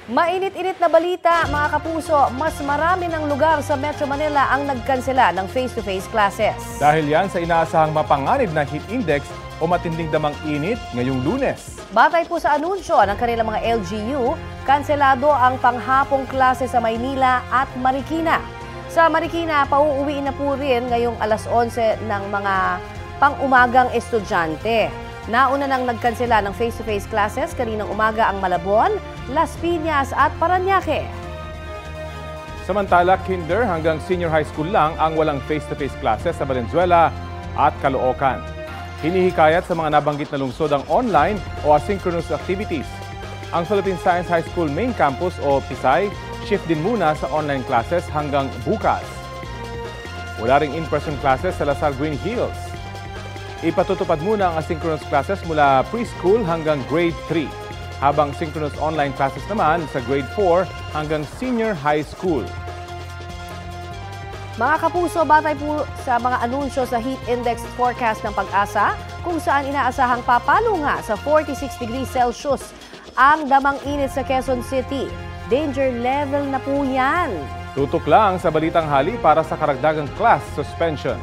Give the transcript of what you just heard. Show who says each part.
Speaker 1: Mainit-init na balita, mga kapuso, mas marami ng lugar sa Metro Manila ang nagkansela ng face-to-face classes.
Speaker 2: Dahil yan sa inaasahang mapanganib na heat index o matinding damang init ngayong Lunes.
Speaker 1: Batay po sa anunsyo ng kanilang mga LGU, kanselado ang panghapong klase sa Maynila at Marikina. Sa Marikina, pauuwiin na po rin ngayong alas 11 ng mga pang-umagang estudyante. Nauna nang nagkansela ng face-to-face classes kaninang umaga ang Malabon, Las Piñas at Parañaque.
Speaker 2: Samantala, kinder hanggang senior high school lang ang walang face-to-face classes sa Valenzuela at Caloocan. Hinihikayat sa mga nabanggit na lungsod ang online o asynchronous activities. Ang Philippine Science High School Main Campus o PSI, shift din muna sa online classes hanggang bukas. Wala ring in-person classes sa Lasal Green Hills. Ipatutupad muna ang asynchronous classes mula preschool hanggang grade 3, habang synchronous online classes naman sa grade 4 hanggang senior high school.
Speaker 1: Mga kapuso, batay po sa mga anunsyo sa heat index forecast ng Pag-asa, kung saan inaasahang papalo nga sa 46 degrees Celsius ang damang init sa Quezon City. Danger level na po yan.
Speaker 2: Tutok lang sa Balitang Hali para sa karagdagang class suspension.